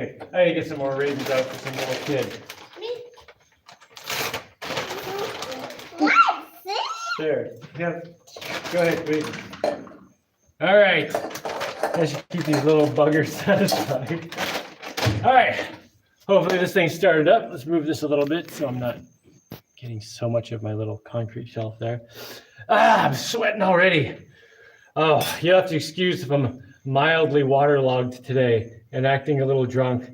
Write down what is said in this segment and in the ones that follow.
I need to get some more raisins out for some little kid. There. Yep. Go ahead, please. All right. I should keep these little buggers satisfied. All right. Hopefully this thing started up. Let's move this a little bit so I'm not getting so much of my little concrete shelf there. I'm sweating already. Oh, you'll have to excuse if I'm mildly waterlogged today and acting a little drunk.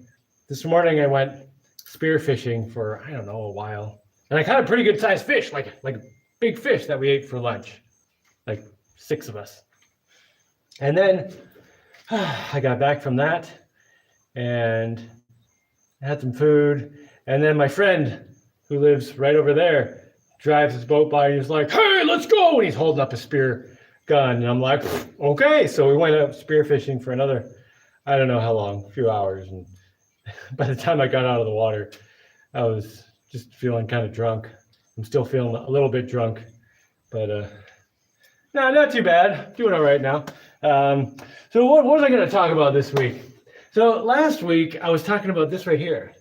This morning I went spearfishing for, I don't know, a while. And I caught a pretty good sized fish, like a big fish that we ate for lunch, like 6 of us. And then I got back from that and had some food. And then my friend who lives right over there drives his boat by and he's like, hey, let's go. And he's holding up a spear gun. And I'm like, okay. So we went up spearfishing for another, I don't know how long, a few hours. And by the time I got out of the water, I was just feeling kind of drunk. I'm still feeling a little bit drunk, but no, not too bad. Doing all right now. So what was I going to talk about this week? So last week I was talking about this right here.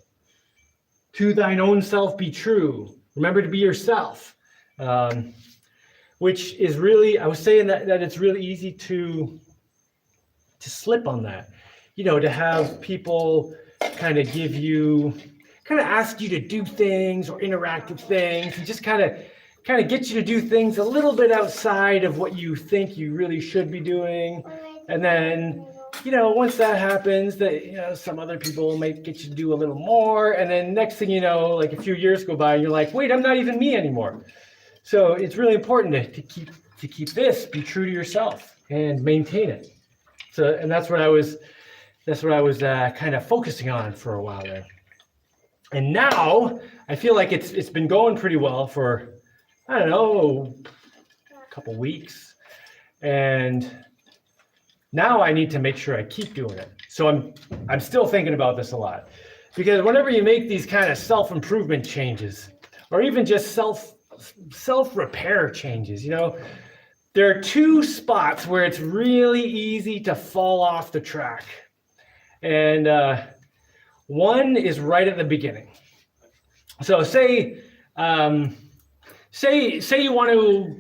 To thine own self be true. Remember to be yourself. Which is really, I was saying that it's really easy to slip on that. You know, to have people kind of ask you to do things or interact with things and just kind of get you to do things a little bit outside of what you think you really should be doing. And then, you know, once that happens, that, you know, some other people might get you to do a little more. And then next thing you know, like a few years go by and you're like, wait, I'm not even me anymore. So it's really important to keep this, be true to yourself and maintain it. So, and that's what I was kind of focusing on for a while there. And now I feel like it's been going pretty well for, I don't know, a couple weeks. And now I need to make sure I keep doing it. So I'm still thinking about this a lot, because whenever you make these kind of self-improvement changes, or even just self-repair changes, you know, there are 2 spots where it's really easy to fall off the track. And one is right at the beginning. So say you want to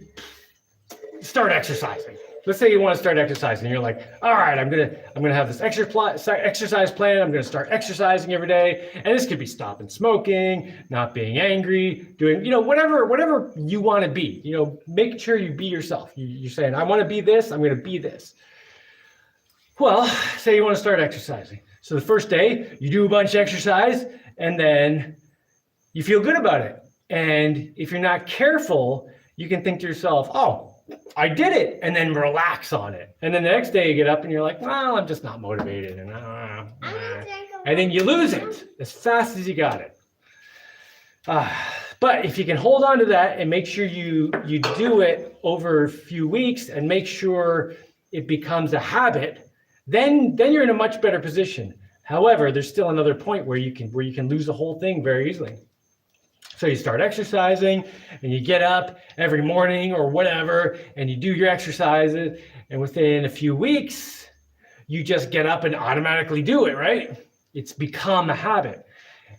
start exercising. Let's say you want to start exercising. You're like, all right, I'm gonna have this exercise plan. I'm gonna start exercising every day, and this could be stopping smoking, not being angry, doing, you know, whatever you want to be. You know, make sure you be yourself. You're saying, I want to be this. I'm gonna be this. Well, say you want to start exercising. So the first day you do a bunch of exercise, and then you feel good about it. And if you're not careful, you can think to yourself, oh, I did it, and then relax on it. And then the next day you get up and you're like, well, I'm just not motivated. And then you lose it as fast as you got it. But if you can hold on to that and make sure you do it over a few weeks and make sure it becomes a habit, then you're in a much better position. However, there's still another point where you can lose the whole thing very easily. So you start exercising and you get up every morning or whatever, and you do your exercises, and within a few weeks, you just get up and automatically do it, right? It's become a habit.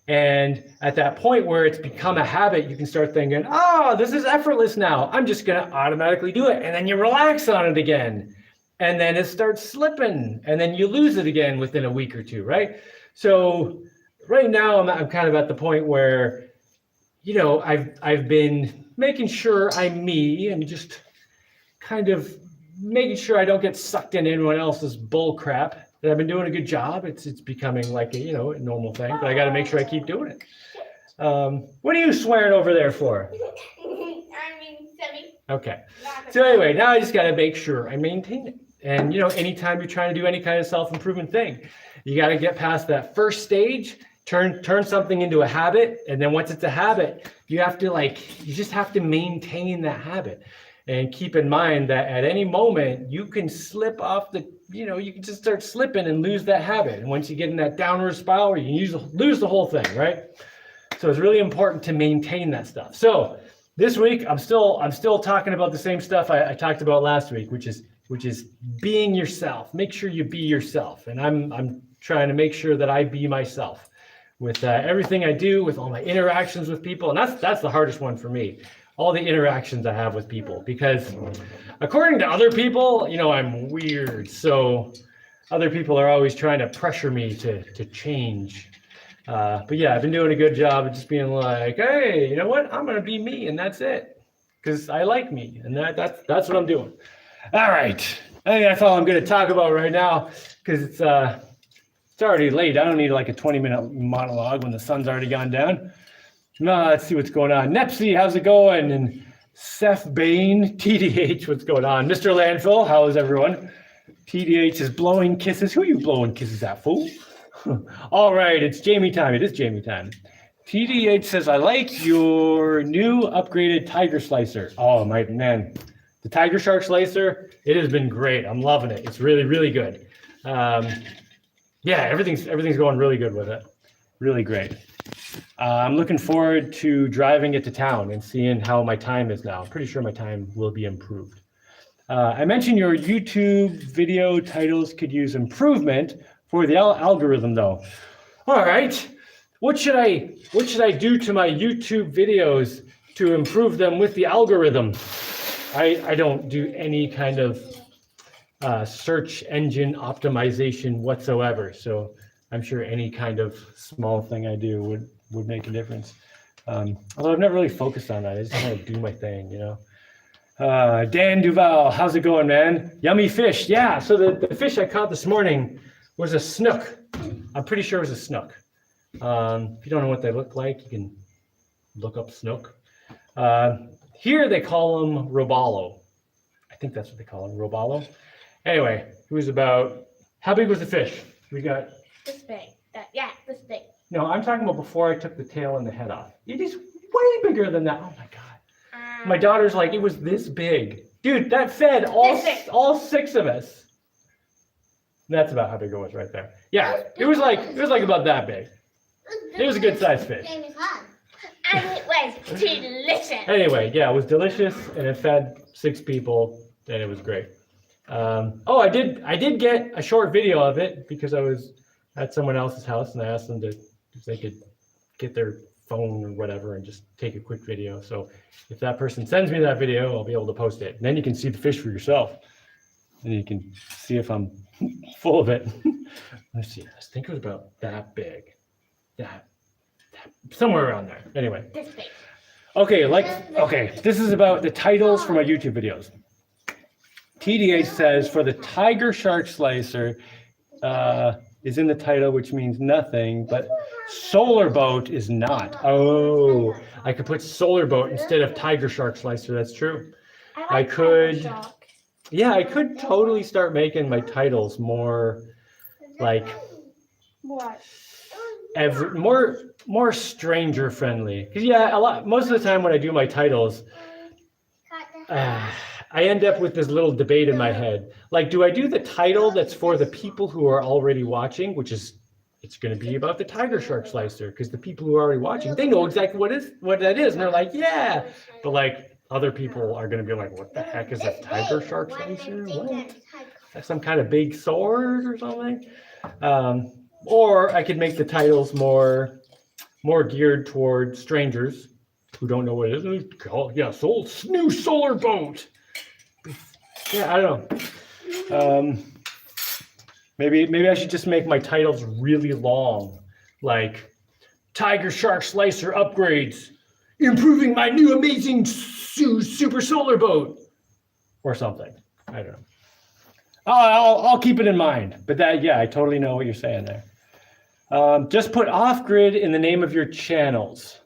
And at that point where it's become a habit, you can start thinking, oh, this is effortless now. I'm just gonna automatically do it. And then you relax on it again. And then it starts slipping, and then you lose it again within a week or 2, right? So right now I'm kind of at the point where, you know, I've been making sure I'm me and just kind of making sure I don't get sucked into anyone else's bull crap. And I've been doing a good job. It's becoming like a, you know, a normal thing, but I got to make sure I keep doing it. What are you swearing over there for? Okay. So anyway, now I just got to make sure I maintain it. And, you know, anytime you're trying to do any kind of self-improvement thing, you got to get past that first stage, turn something into a habit. And then once it's a habit, you just have to maintain that habit. And keep in mind that at any moment you can slip off you can just start slipping and lose that habit. And once you get in that downward spiral, you can lose the whole thing, right? So it's really important to maintain that stuff. So this week, I'm still talking about the same stuff I talked about last week, which is being yourself. Make sure you be yourself. And I'm trying to make sure that I be myself with everything I do, with all my interactions with people. And that's the hardest one for me, all the interactions I have with people, because according to other people, you know, I'm weird. So other people are always trying to pressure me to change. But yeah, I've been doing a good job of just being like, hey, you know what? I'm going to be me, and that's it. Because I like me, and that's what I'm doing. All right. I think that's all I'm going to talk about right now, because it's already late. I don't need like a 20-minute monologue when the sun's already gone down. No, let's see what's going on. Nepsy, how's it going? And Seth Bain, TDH, what's going on? Mr. Landfill, how is everyone? TDH is blowing kisses. Who are you blowing kisses at, fool? All right, it's Jaimie time. It is Jaimie time. TDH says, I like your new upgraded tiger slicer. Oh, my man. The Tiger Shark Slicer, it has been great. I'm loving it. It's really, really good. Yeah, everything's going really good with it. Really great. I'm looking forward to driving it to town and seeing how my time is now. I'm pretty sure my time will be improved. I mentioned your YouTube video titles could use improvement for the algorithm, though. All right. What should I do to my YouTube videos to improve them with the algorithm? I don't do any kind of search engine optimization whatsoever. So I'm sure any kind of small thing I do would make a difference. Although I've never really focused on that. I just kind of do my thing, you know. Dan Duval, how's it going, man? Yummy fish. Yeah, so the fish I caught this morning was a snook. I'm pretty sure it was a snook. If you don't know what they look like, you can look up snook. Here they call them robalo. I think that's what they call them, robalo. Anyway, it was about, how big was the fish? We got this big. Yeah, this big. No, I'm talking about before I took the tail and the head off. It is way bigger than that. Oh my God. My daughter's like, it was this big. Dude, that fed all 6 of us. That's about how big it was right there. Yeah, it was like about that big. It was a good sized fish. And it was delicious. Anyway, yeah, it was delicious, and it fed 6 people, and it was great. Oh, I did get a short video of it because I was at someone else's house, and I asked them if they could get their phone or whatever and just take a quick video. So if that person sends me that video, I'll be able to post it. And then you can see the fish for yourself, and you can see if I'm full of it. Let's see. I think it was about that big. That somewhere around there. Anyway. This big. Okay, this is about the titles for my YouTube videos. TDH says for the Tiger Shark Slicer is in the title, which means nothing, but Solar Boat is not. Oh, I could put Solar Boat instead of Tiger Shark Slicer. That's true. I could. Yeah, I could totally start making my titles more like What? more stranger friendly. Because yeah, most of the time when I do my titles, I end up with this little debate in my head. Like, do I do the title that's for the people who are already watching, which is it's going to be about the Tiger Shark Slicer, because the people who are already watching, they know exactly what that is, and they're like, yeah. But like other people are going to be like, what the heck is a Tiger Shark Slicer? What? That's some kind of big sword or something? Or I could make the titles more geared toward strangers who don't know what it is. Yeah, new Solar Boat. Yeah, I don't know. Maybe I should just make my titles really long, like Tiger Shark Slicer upgrades, improving my new amazing super solar boat, or something. I don't know. I'll keep it in mind. But I totally know what you're saying there. Just put off-grid in the name of your channels.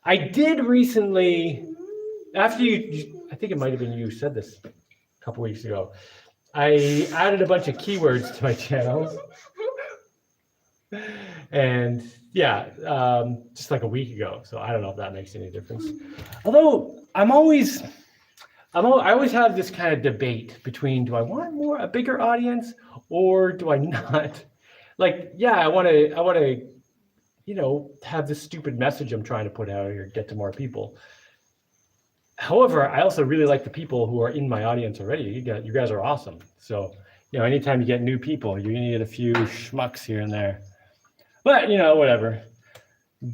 I did recently, after I think it might have been you said this a couple weeks ago, I added a bunch of keywords to my channels. And just like a week ago. So I don't know if that makes any difference. Although I always have this kind of debate between, do I want a bigger audience or do I not? Like, yeah, I want to, have this stupid message I'm trying to put out here, get to more people. However, I also really like the people who are in my audience already. You guys are awesome. So anytime you get new people, you're gonna get a few schmucks here and there. But whatever.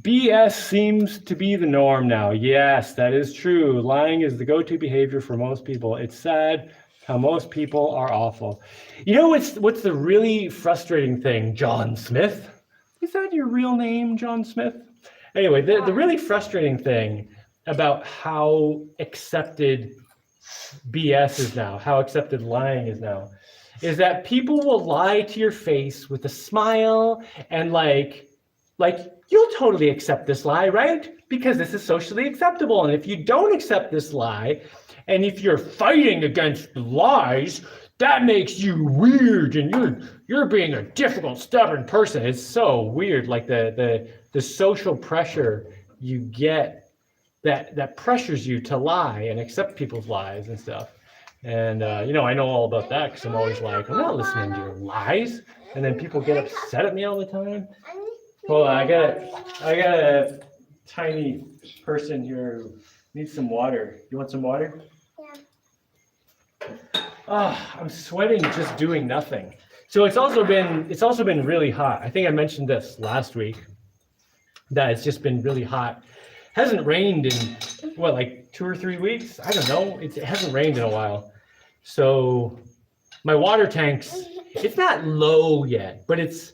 BS seems to be the norm now. Yes, that is true. Lying is the go-to behavior for most people. It's sad how most people are awful. What's the really frustrating thing, John Smith? Is that your real name, John Smith? Anyway, the really frustrating thing about how accepted BS is now, how accepted lying is now, is that people will lie to your face with a smile and like you'll totally accept this lie, right? Because this is socially acceptable. And if you don't accept this lie, and if you're fighting against lies, that makes you weird, and you're being a difficult, stubborn person. It's so weird, like the social pressure you get that pressures you to lie and accept people's lies and stuff. And I know all about that because I'm always like, I'm not listening to your lies. And then people get upset at me all the time. Hold on, I got a tiny person here who needs some water. You want some water? Yeah. Oh, I'm sweating just doing nothing. So it's also been really hot. I think I mentioned this last week that it's just been really hot. Hasn't rained in like 2 or 3 weeks? I don't know. It hasn't rained in a while. So my water tank's, it's not low yet, but it's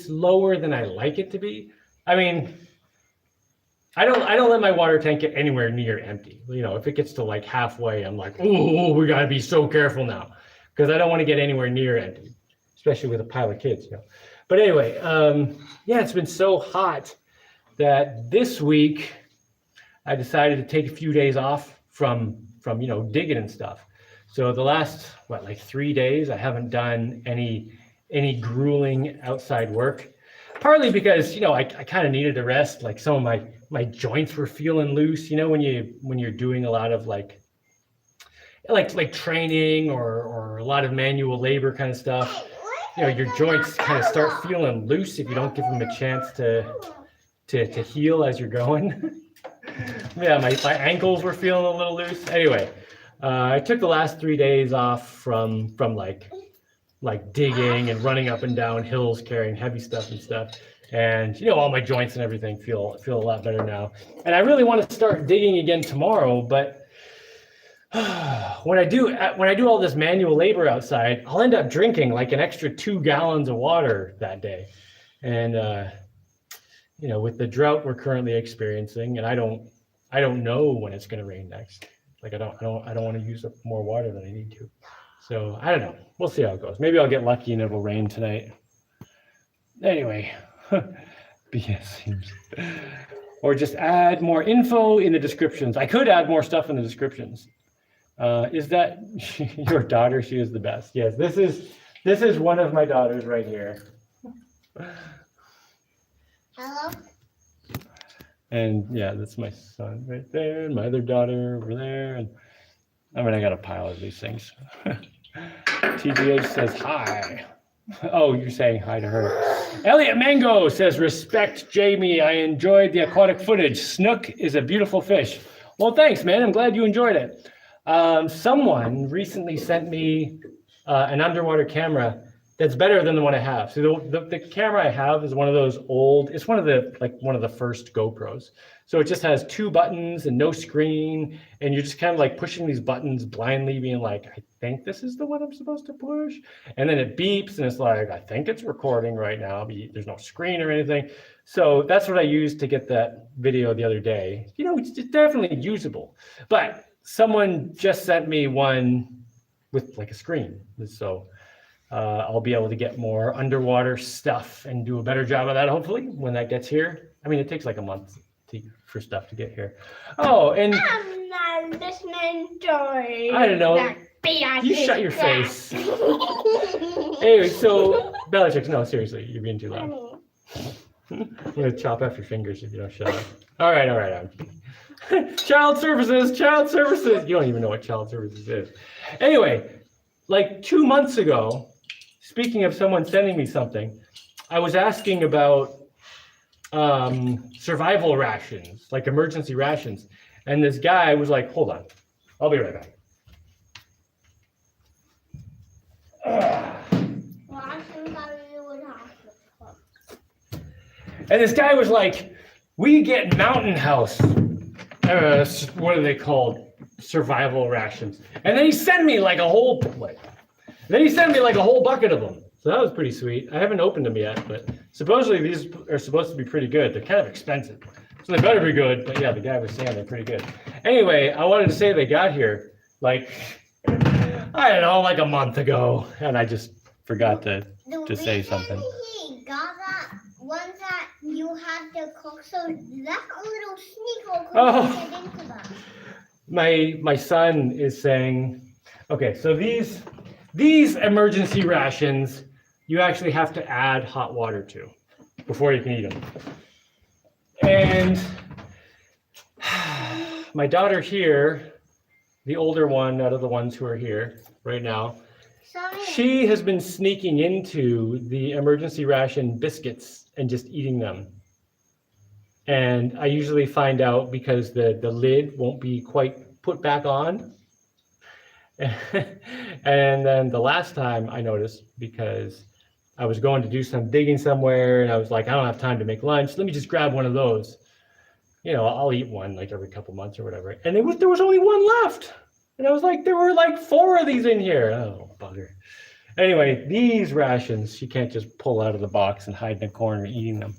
lower than I like it to be. I mean, I don't let my water tank get anywhere near empty. If it gets to like halfway, I'm like, oh, we gotta be so careful now, because I don't want to get anywhere near empty, especially with a pile of kids. But anyway, it's been so hot that this week I decided to take a few days off from digging and stuff. So the last 3 days I haven't done any grueling outside work, partly because I kind of needed a rest. Like some of my joints were feeling loose. When you're doing a lot of like training or a lot of manual labor kind of stuff, your joints kind of start feeling loose if you don't give them a chance to heal as you're going. Yeah, my ankles were feeling a little loose. Anyway, I took the last 3 days off from like digging and running up and down hills carrying heavy stuff and stuff, and all my joints and everything feel a lot better now. And I really want to start digging again tomorrow, but when I do all this manual labor outside, I'll end up drinking like an extra 2 gallons of water that day. And with the drought we're currently experiencing, and I don't know when it's going to rain next. Like I don't want to use up more water than I need to. So I don't know. We'll see how it goes. Maybe I'll get lucky and it'll rain tonight. Anyway, BS seems. Or just add more info in the descriptions. I could add more stuff in the descriptions. Is that your daughter? She is the best. Yes, this is one of my daughters right here. Hello? And yeah, that's my son right there, and my other daughter over there. And I got a pile of these things. TGH says hi. Oh, you're saying hi to her. Elliot Mango says, respect Jaimie. I enjoyed the aquatic footage. Snook is a beautiful fish. Well, thanks, man. I'm glad you enjoyed it. Someone recently sent me an underwater camera that's better than the one I have. So the camera I have is one of those old, it's one of the first GoPros. So it just has 2 buttons and no screen, and you're just kind of like pushing these buttons blindly, being like, I think this is the one I'm supposed to push. And then it beeps and it's like, I think it's recording right now, but there's no screen or anything. So that's what I used to get that video the other day. It's definitely usable, but someone just sent me one with like a screen. So I'll be able to get more underwater stuff and do a better job of that, hopefully, when that gets here. I mean, it takes like a month for stuff to get here. Oh, and I'm not listening to I don't know. You shut your face. Anyway, so Bellatrix, no, seriously, you're being too loud. I'm gonna chop off your fingers if you don't shut up. All right. Child services. You don't even know what child services is. Anyway, like 2 months ago, speaking of someone sending me something, I was asking about survival rations, like emergency rations. And this guy was like, hold on, I'll be right back. And this guy was like, we get Mountain House. What are they called? Survival rations. And then he sent me like a whole bucket of them. So that was pretty sweet. I haven't opened them yet, but supposedly these are supposed to be pretty good. They're kind of expensive. So they better be good. But yeah, the guy was saying they're pretty good. Anyway, I wanted to say they got here like, I don't know, like a month ago. And I just forgot to say something. He got that one that you had to cook, so that little sneaker could get into that. My son is saying, okay, so these emergency rations, you actually have to add hot water to before you can eat them. And my daughter here, the older one out of the ones who are here right now, she has been sneaking into the emergency ration biscuits and just eating them. And I usually find out because the lid won't be quite put back on. And then the last time I noticed, because I was going to do some digging somewhere and I was like, I don't have time to make lunch. Let me just grab one of those. You know, I'll eat one like every couple months or whatever. And there was only one left. And I was like, there were like 4 of these in here. Oh, bugger. Anyway, these rations, she can't just pull out of the box and hide in the corner eating them.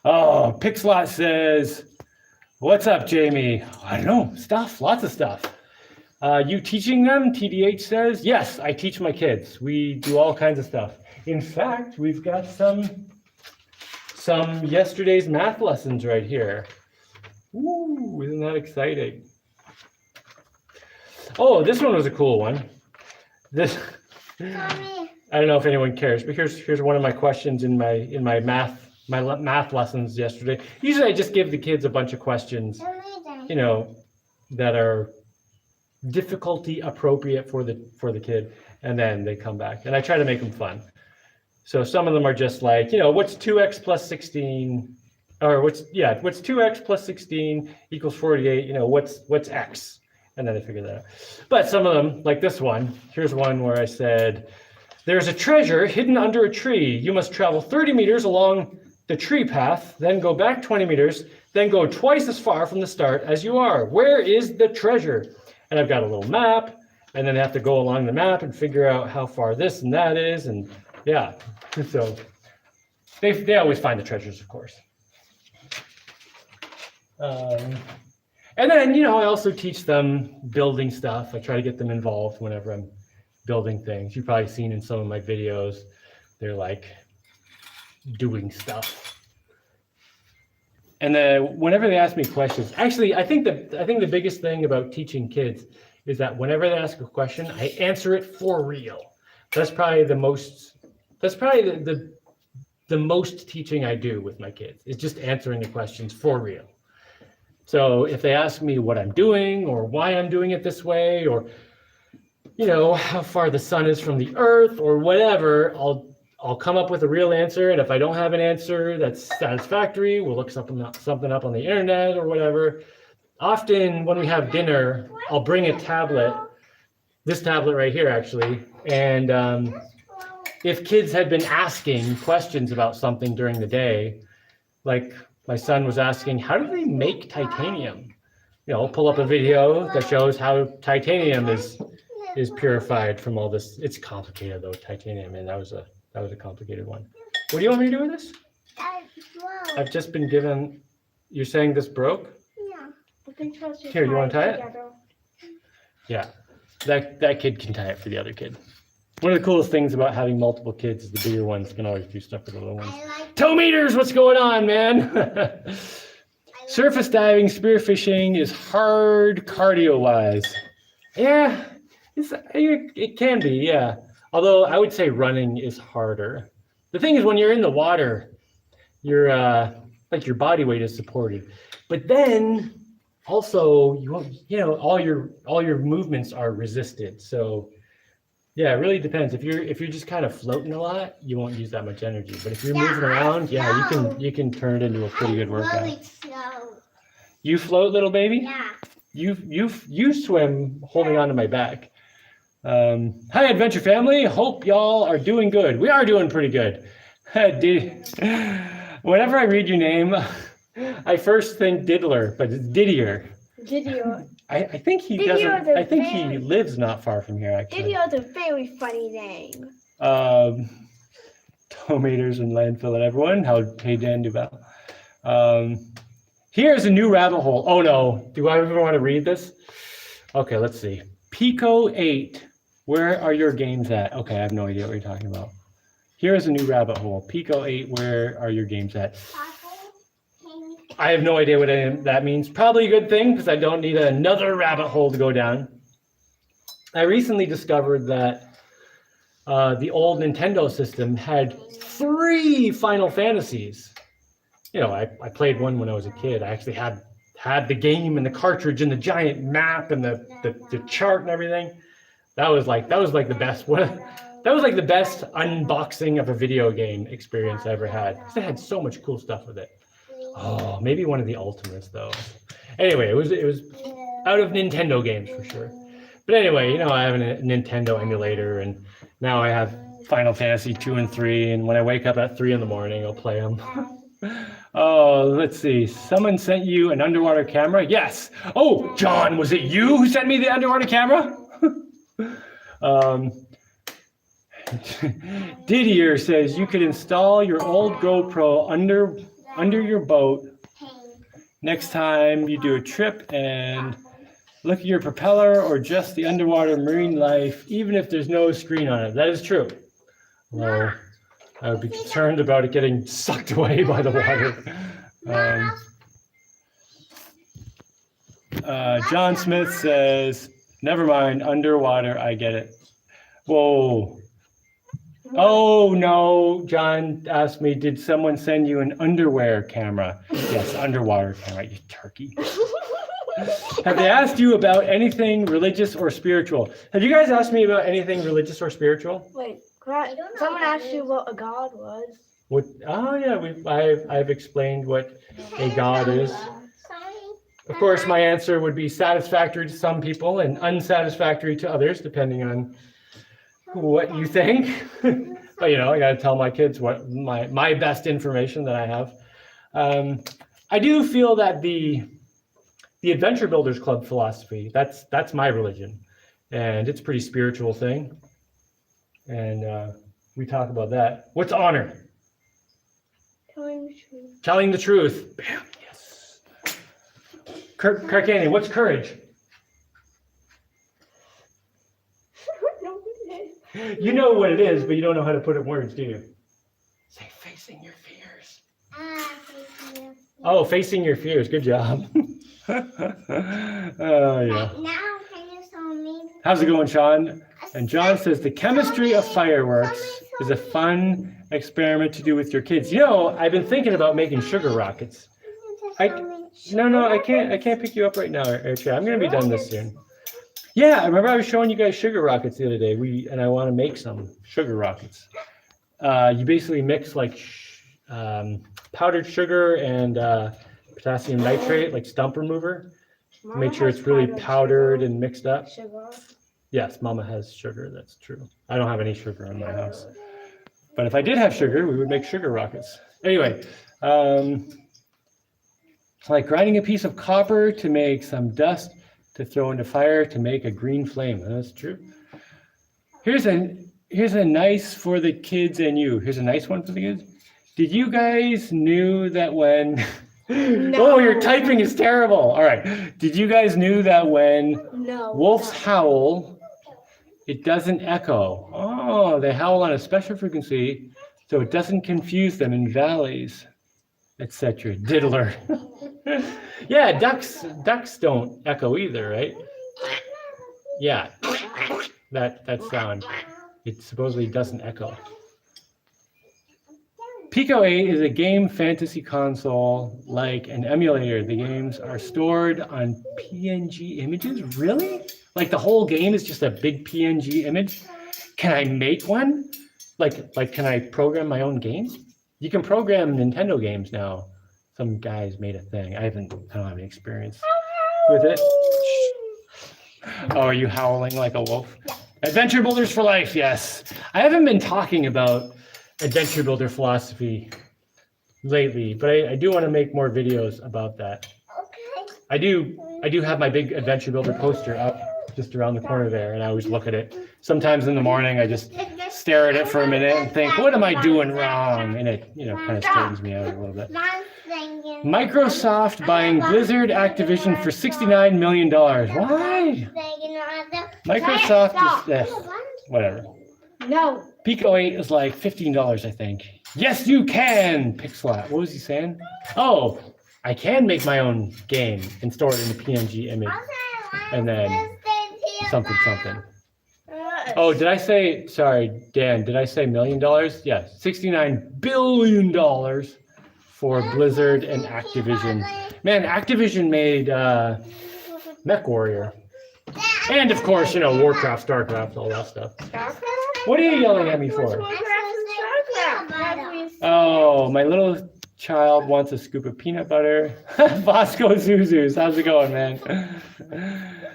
Oh, Pixlot says, what's up, Jaimie? I don't know, stuff, lots of stuff. You teaching them? TDH says, yes, I teach my kids. We do all kinds of stuff. In fact, we've got some yesterday's math lessons right here. Ooh, isn't that exciting? Oh, this one was a cool one. I don't know if anyone cares, but here's one of my questions in my math lessons yesterday. Usually I just give the kids a bunch of questions, you know, that are difficulty appropriate for the kid, and then they come back and I try to make them fun. So some of them are just like, you know, what's 2x plus 16, or what's 2x plus 16 equals 48, you know, what's x? And then I figure that out. But some of them, like this one, here's one where I said, there's a treasure hidden under a tree. You must travel 30 meters along the tree path, then go back 20 meters, then go twice as far from the start as you are. Where is the treasure? And I've got a little map, and then they have to go along the map and figure out how far this and that is. And yeah, so they always find the treasures, of course. And then, you know, I also teach them building stuff. I try to get them involved whenever I'm building things. You've probably seen in some of my videos, they're like doing stuff. And then whenever they ask me questions, actually, I think the biggest thing about teaching kids is that whenever they ask a question, I answer it for real. That's probably the most teaching I do with my kids, is just answering the questions for real. So if they ask me what I'm doing or why I'm doing it this way, or, you know, how far the sun is from the earth or whatever, I'll come up with a real answer. And if I don't have an answer that's satisfactory, we'll look something up on the internet or whatever. Often when we have dinner, I'll bring a tablet, this tablet right here actually, and if kids had been asking questions about something during the day, like my son was asking, how do they make titanium? You know, I'll pull up a video that shows how titanium is purified from all this. It's complicated though, titanium, and that was a complicated one. What do you want me to do with this? I've just been given, you're saying this broke? Yeah. Here, you want to tie it? Yeah, that kid can tie it for the other kid. One of the coolest things about having multiple kids is the bigger ones can always do stuff for the little ones. Toe meters, what's going on, man? Surface diving, spearfishing is hard cardio-wise. Yeah, it can be, yeah. Although I would say running is harder. The thing is, when you're in the water, you're like your body weight is supported, but then also you know all your movements are resisted. So yeah, it really depends. If you're just kind of floating a lot, you won't use that much energy. But if you're moving around, yeah, you can turn it into a pretty good workout. You float, little baby? Yeah. You swim holding onto my back. Hi, Adventure Family. Hope y'all are doing good. We are doing pretty good. Whenever I read your name, I first think Diddler, but it's Didier. Didier. I think he Didier doesn't. the I think he very- lives not far from here, actually. Didier's a very funny name. Tomaters and landfill and everyone. Hey, Dan Duval. Here's a new rabbit hole. Oh no, do I ever want to read this? Okay, let's see. Pico 8, where are your games at? Okay, I have no idea what you're talking about. Here's a new rabbit hole. Pico 8, where are your games at? I have no idea what that means. Probably a good thing because I don't need another rabbit hole to go down. I recently discovered that the old Nintendo system had 3 Final Fantasies. You know, I played one when I was a kid. I actually had the game and the cartridge and the giant map and the chart and everything. That was like the best one. That was like the best unboxing of a video game experience I ever had. Because it had so much cool stuff with it. Oh, maybe one of the Ultimates though. Anyway, it was out of Nintendo games for sure. But anyway, you know, I have a Nintendo emulator, and now I have Final Fantasy 2 and 3. And when I wake up at 3 in the morning, I'll play them. Oh, let's see. Someone sent you an underwater camera? Yes. Oh, John, was it you who sent me the underwater camera? Didier says you could install your old GoPro under your boat next time you do a trip and look at your propeller or just the underwater marine life, even if there's no screen on it. That is true. Although I would be concerned about it getting sucked away by the water. John Smith says, never mind, underwater, I get it. Whoa. Oh, no, John asked me, did someone send you an underwear camera? Yes, underwater camera, you turkey. Have they asked you about anything religious or spiritual? Have you guys asked me about anything religious or spiritual? Wait, someone asked you what a god was. What? Oh, yeah, I've explained what a god is. Of course, my answer would be satisfactory to some people and unsatisfactory to others, depending on what you think. But you know, I got to tell my kids what my best information that I have. I do feel that the Adventure Builders Club philosophy, that's my religion, and it's a pretty spiritual thing. And we talk about that. What's honor? Telling the truth. Telling the truth. Bam. Yes. Karkani, what's courage? You know what it is, but you don't know how to put it in words, do you? Say facing your fears. Oh, facing your fears. Good job. Oh, yeah. Now can you show me? How's it going, Sean? And John says the chemistry of fireworks is a fun experiment to do with your kids. You know, I've been thinking about making sugar rockets. No, I can't pick you up right now, Erica. I'm gonna be done this soon. Yeah, I remember I was showing you guys sugar rockets the other day. And I want to make some sugar rockets. You basically mix like powdered sugar and potassium nitrate, like stump remover. Make sure it's really powdered and mixed up. Sugar. Yes, Mama has sugar. That's true. I don't have any sugar in my house. But if I did have sugar, we would make sugar rockets. Anyway, like grinding a piece of copper to make some dust to throw into fire to make a green flame. That's true. Here's a nice for the kids and you. Here's a nice one for the kids. Did you guys knew that when No. Oh, your typing is terrible. All right. Did you guys knew that when wolves howl, it doesn't echo? Oh, they howl on a special frequency, so it doesn't confuse them in valleys, etc. Diddler. Yeah, ducks don't echo either, right? Yeah, that sound. It supposedly doesn't echo. Pico 8 is a game fantasy console like an emulator. The games are stored on PNG images. Really? Like the whole game is just a big PNG image? Can I make one? Like can I program my own games? You can program Nintendo games now. Some guys made a thing. I don't have any experience with it. Oh, are you howling like a wolf? Yeah. Adventure Builders for Life, yes. I haven't been talking about adventure builder philosophy lately, but I do want to make more videos about that. Okay. I do have my big adventure builder poster up just around the corner there, and I always look at it. Sometimes in the morning, I just stare at it for a minute and think, what am I doing wrong? And it, kind of straightens me out a little bit. Microsoft buying Blizzard Activision for $69 million. Why? Microsoft is, whatever. No. Pico 8 is like $15, I think. Yes, you can, Pixlat. What was he saying? Oh, I can make my own game and store it in a PNG image. And then something. Oh, did I say, sorry, Dan, did I say $1 million? Yeah, $69 billion for Blizzard and Activision. Man, Activision made MechWarrior. And of course, Warcraft, StarCraft, all that stuff. What are you yelling at me for? Oh, my little child wants a scoop of peanut butter. Vasco Zuzus, how's it going, man?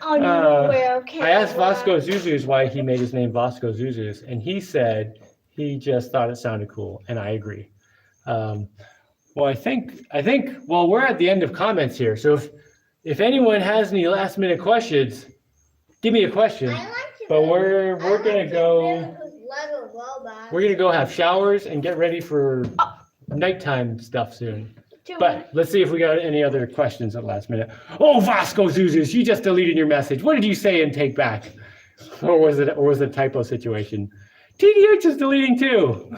I asked Vasco Zuzus why he made his name Vasco Zuzus, and he said he just thought it sounded cool, and I agree. Well, I think we're at the end of comments here. So if anyone has any last minute questions, give me a question. But we're gonna go have showers and get ready for nighttime stuff soon. But let's see if we got any other questions at the last minute. Oh, Vasco Zuzus, you just deleted your message. What did you say and take back? Or was it a typo situation? TDH is deleting too.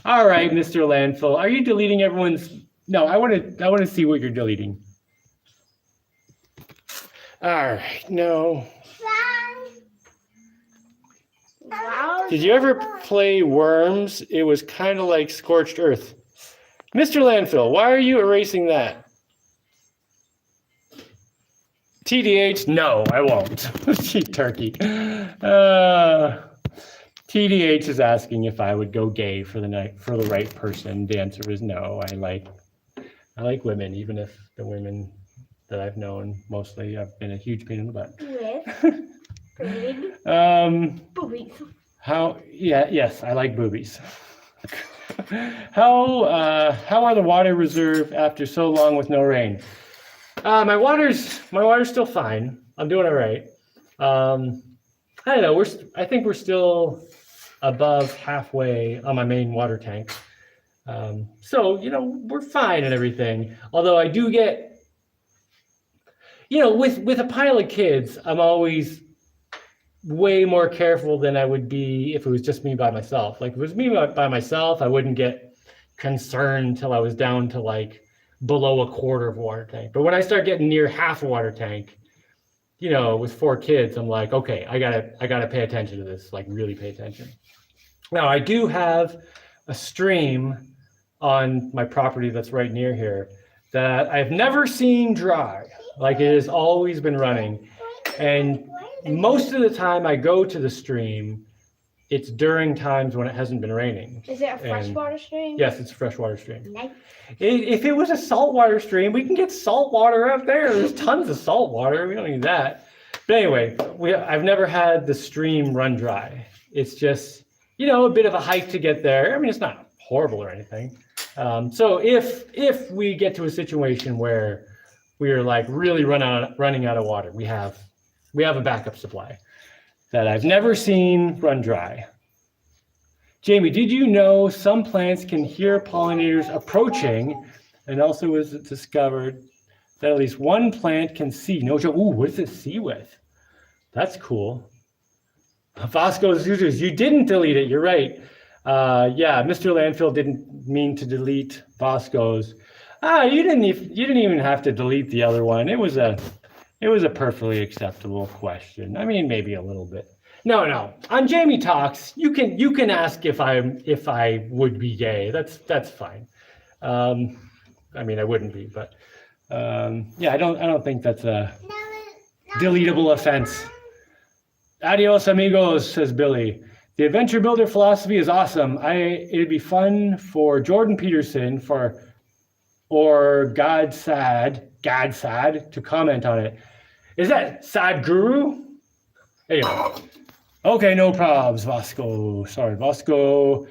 All right, Mr. Landfill, are you deleting everyone's? No, I want to see what you're deleting. All right, no. Wow. Did you ever play Worms? It was kind of like Scorched Earth. Mr. Landfill, why are you erasing that? TDH, no, I won't. Cheap turkey. TDH is asking if I would go gay for the night for the right person. The answer is no. I like women, even if the women that I've known mostly I've been a huge pain in the butt. Boobies. Yes, I like boobies. How are the water reserve after so long with no rain? My water's still fine. I'm doing all right. I don't know. I think we're still above halfway on my main water tank. So we're fine and everything. Although I do get, with a pile of kids, I'm always way more careful than I would be if it was just me by myself. Like if it was me by myself, I wouldn't get concerned till I was down to like below a quarter of a water tank. But when I start getting near half a water tank, with 4 kids, I'm like, okay, I gotta pay attention to this, like really pay attention. Now I do have a stream on my property that's right near here that I've never seen dry. Like it has always been running. And most of the time I go to the stream, it's during times when it hasn't been raining. Is it a freshwater stream? Yes, it's a freshwater stream. Nice. If it was a saltwater stream, we can get salt water up there. There's tons of salt water. We don't need that. But anyway, I've never had the stream run dry. It's just, a bit of a hike to get there. I mean, it's not horrible or anything. So if we get to a situation where we are like really running out of water, we have a backup supply that I've never seen run dry. Jaimie, did you know some plants can hear pollinators approaching, and also was it discovered that at least one plant can see? No joke. Ooh, what does it see with? That's cool. Vasco Zuzus, you didn't delete it. You're right. Yeah, Mr. Landfill didn't mean to delete Vasco's. You didn't even have to delete the other one. It was a perfectly acceptable question. I mean, maybe a little bit. No. On Jaimie Talks, you can ask if I would be gay. That's fine. I mean, I wouldn't be, but yeah, I don't think that's a deletable offense. Adios, amigos, says Billy. The adventure builder philosophy is awesome. It'd be fun for Jordan Peterson or Godsad to comment on it. Is that Sad Guru? Anyway. Okay, no probs, Vasco. Sorry, Vasco.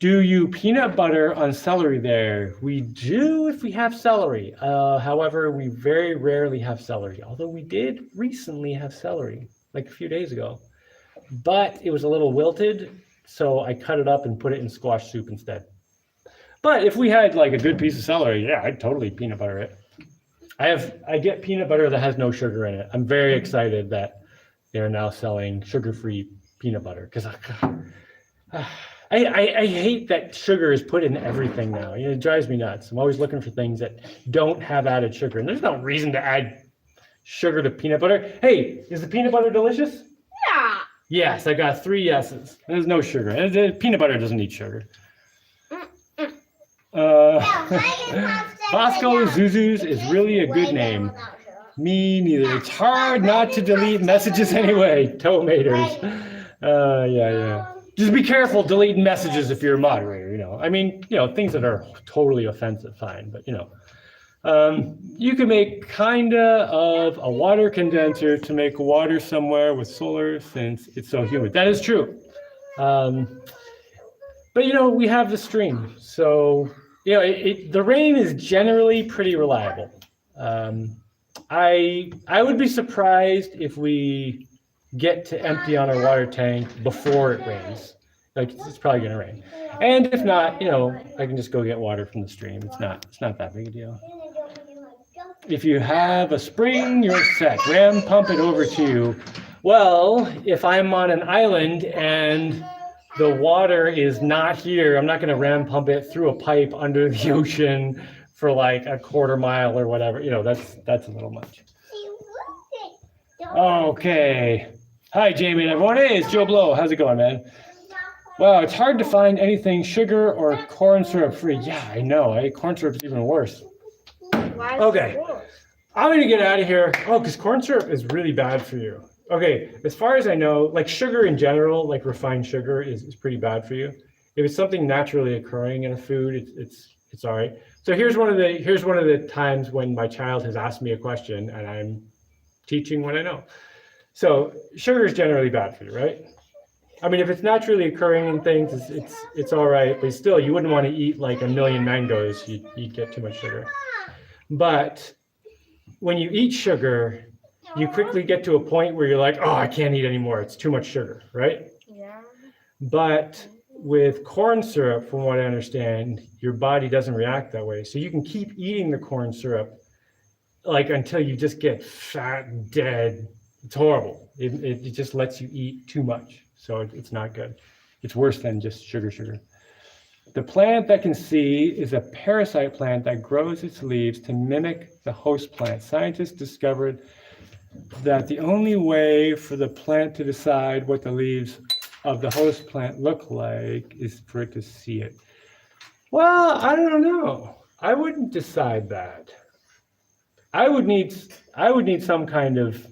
Do you peanut butter on celery there? We do if we have celery. However, we very rarely have celery, although we did recently have celery, like a few days ago. But it was a little wilted, so I cut it up and put it in squash soup instead. But if we had like a good piece of celery, yeah, I'd totally peanut butter it. I get peanut butter that has no sugar in it. I'm very excited that they're now selling sugar-free peanut butter because I hate that sugar is put in everything now. You know, it drives me nuts. I'm always looking for things that don't have added sugar, and there's no reason to add sugar to peanut butter. Hey, is the peanut butter delicious? Yeah. Yes, I got 3 yeses. There's no sugar. Peanut butter doesn't need sugar. Bosco Zuzu's is really a good name. Me neither. It's hard not to delete messages anyway. Tomaters. Yeah. Just be careful deleting messages if you're a moderator, you know. I mean, you know, things that are totally offensive, fine, but you know. You can make kinda of a water condenser to make water somewhere with solar since it's so humid. That is true. But you know, we have the stream, so you know, the rain is generally pretty reliable. I would be surprised if we get to empty on our water tank before it rains. Like it's probably gonna rain, and if not, you know, I can just go get water from the stream. It's not that big a deal. If you have a spring, you're set. Ram pump it over to you. Well, if I'm on an island and the water is not here, I'm not going to ram pump it through a pipe under the ocean for like a quarter mile or whatever. You know, that's a little much. Okay. Hi, Jaimie and everyone. Hey, it's Joe Blow. How's it going, man? Wow, it's hard to find anything sugar or corn syrup free. Yeah, I know. Corn syrup's even worse. Okay. I'm going to get out of here. Oh, because corn syrup is really bad for you. Okay, as far as I know, like sugar in general, like refined sugar is pretty bad for you. If it's something naturally occurring in a food, it's all right. So here's one of the times when my child has asked me a question and I'm teaching what I know. So sugar is generally bad for you, right? I mean, if it's naturally occurring in things, it's all right, but still, you wouldn't want to eat like a million mangoes. You'd get too much sugar. But when you eat sugar, you quickly get to a point where you're like, oh, I can't eat anymore. It's too much sugar, right? Yeah. But with corn syrup, from what I understand, your body doesn't react that way. So you can keep eating the corn syrup like until you just get fat and dead. It's horrible. It just lets you eat too much. So it's not good. It's worse than just sugar. The plant that can see is a parasite plant that grows its leaves to mimic the host plant. Scientists discovered that the only way for the plant to decide what the leaves of the host plant look like is for it to see it. Well, I don't know. I wouldn't decide that. I would need some kind of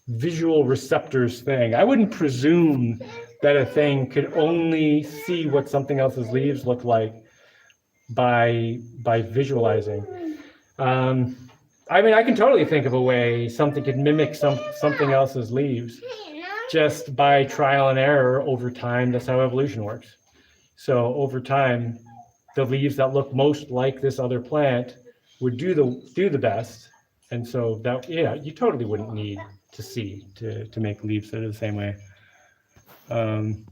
visual receptors thing. I wouldn't presume that a thing could only see what something else's leaves look like by visualizing. I mean, I can totally think of a way something could mimic something else's leaves just by trial and error over time. That's how evolution works. So over time, the leaves that look most like this other plant would do the best. And so that, yeah, you totally wouldn't need to see to make leaves that are the same way. And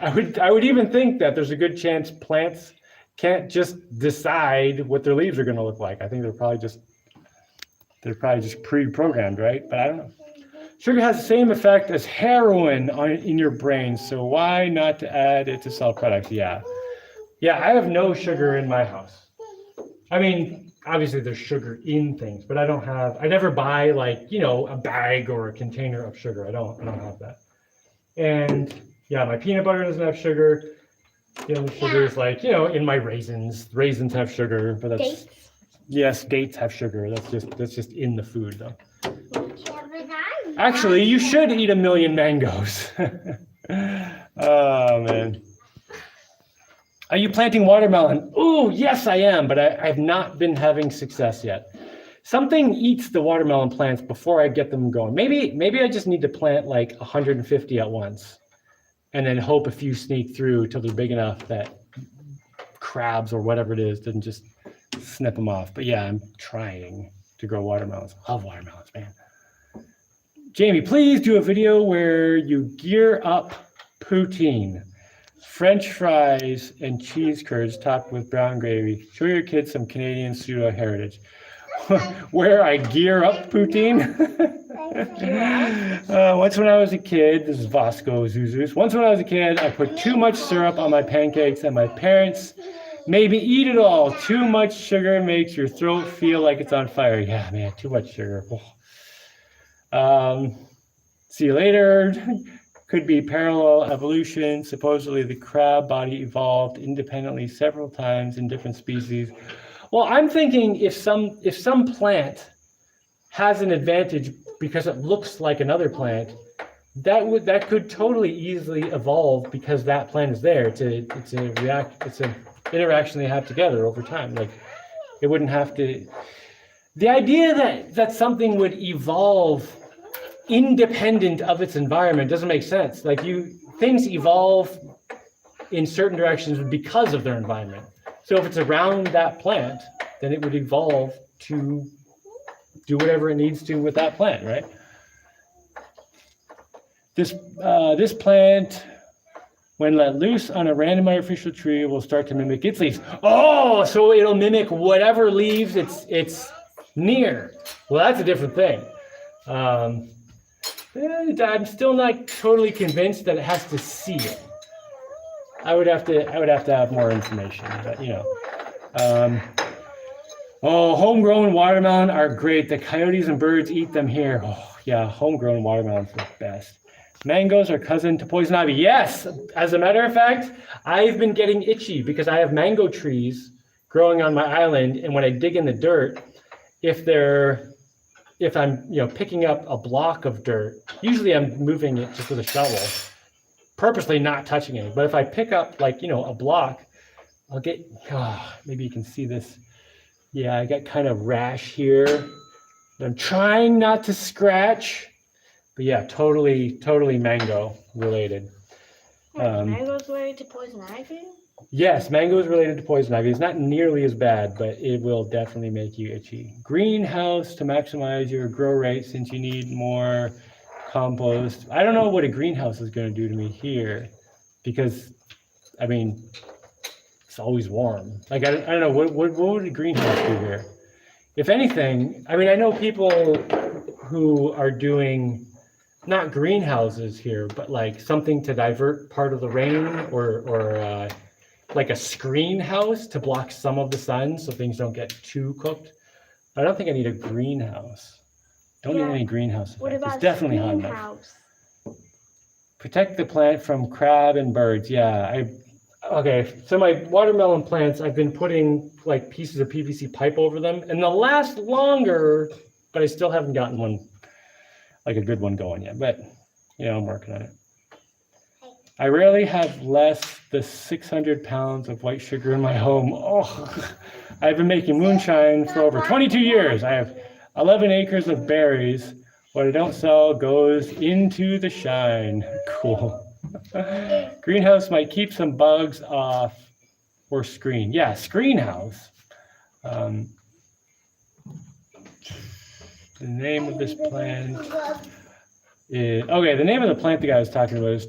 I would even think that there's a good chance plants can't just decide what their leaves are going to look like. I think they're probably just pre-programmed, right? But I don't know. Sugar has the same effect as heroin in your brain, so why not to add it to sell products? Yeah, I have no sugar in my house. I mean, obviously there's sugar in things, but I never buy like, you know, a bag or a container of sugar. I don't have that. And yeah, my peanut butter doesn't have sugar. You know, sugar is like, you know, in my raisins. Raisins have sugar, but that's dates. Yes, dates have sugar. That's just in the food though. Actually, you should eat a million mangoes. Oh man. Are you planting watermelon? Oh, yes, I am, but I've not been having success yet. Something eats the watermelon plants before I get them going. Maybe I just need to plant like 150 at once. and then hope a few sneak through till they're big enough that crabs or whatever it is doesn't just snip them off. But yeah, I'm trying to grow watermelons. Love watermelons, man. Jaimie, please do a video where you gear up poutine, French fries, and cheese curds topped with brown gravy. Show your kids some Canadian pseudo heritage. Where I gear up poutine? Once when I was a kid, this is Vasco Zuzus. Once when I was a kid, I put too much syrup on my pancakes and my parents made me eat it all. Too much sugar makes your throat feel like it's on fire. Yeah, man, too much sugar. See you later. Could be parallel evolution. Supposedly the crab body evolved independently several times in different species. Well, I'm thinking if some plant has an advantage because it looks like another plant, that could totally easily evolve because that plant is there. It's an interaction they have together over time. Like it wouldn't have to. The idea that something would evolve independent of its environment doesn't make sense. Like things evolve in certain directions because of their environment. So if it's around that plant, then it would evolve to do whatever it needs to with that plant, right? This plant, when let loose on a random artificial tree, will start to mimic its leaves. Oh, so it'll mimic whatever leaves it's near. Well, that's a different thing. I'm still not totally convinced that it has to see it. I would have to have more information, but you know. Homegrown watermelon are great. The coyotes and birds eat them here. Oh yeah, homegrown watermelons are the best. Mangoes are cousin to poison ivy. Yes, as a matter of fact, I've been getting itchy because I have mango trees growing on my island, and when I dig in the dirt, if I'm picking up a block of dirt, usually I'm moving it just with a shovel, purposely not touching it. But if I pick up a block, I'll get, maybe you can see this. Yeah, I got kind of rash here. I'm trying not to scratch, but yeah, totally mango related. Mango's related to poison ivy? Yes, mango is related to poison ivy. It's not nearly as bad, but it will definitely make you itchy. Greenhouse to maximize your grow rate since you need more compost. I don't know what a greenhouse is going to do to me here because, I mean, it's always warm. Like, I don't know, what would a greenhouse do here? If anything, I mean, I know people who are doing not greenhouses here, but like something to divert part of the rain or like a screen house to block some of the sun so things don't get too cooked. I don't think I need a greenhouse. Don't need any greenhouse. What about it's definitely hot enough. Protect the plant from crab and birds. Yeah, okay. So my watermelon plants, I've been putting like pieces of PVC pipe over them, and they'll last longer, but I still haven't gotten one, like a good one going yet. But I'm working on it. I rarely have less than 600 pounds of white sugar in my home. Oh, I've been making moonshine for over 22 years. I have 11 acres of berries. What I don't sell goes into the shine. Cool. Greenhouse might keep some bugs off or screen. Yeah, screen house. The name of this plant is, the name of the plant the guy was talking about is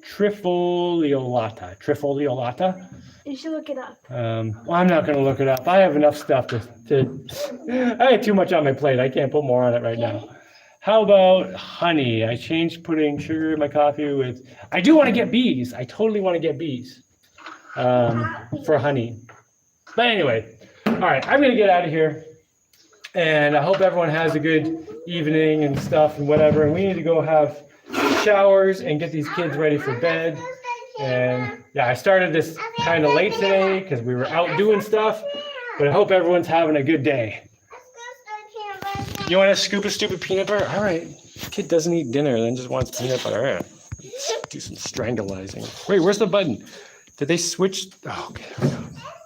Trifoliolata. Trifoliolata? You should look it up. Well, I'm not going to look it up. I have enough stuff I had too much on my plate. I can't put more on it right now. How about honey? I changed putting sugar in my coffee with, I do want to get bees. I totally want to get bees for honey. But anyway, all right, I'm going to get out of here. And I hope everyone has a good evening and stuff and whatever. And we need to go have showers and get these kids ready for bed. And yeah, I started this kind of late today because we were out doing stuff. But I hope everyone's having a good day. You want to scoop a stupid peanut butter? All right. This kid doesn't eat dinner, then just wants peanut butter. All right. Do some strangulizing. Wait, where's the button? Did they switch? Oh, okay.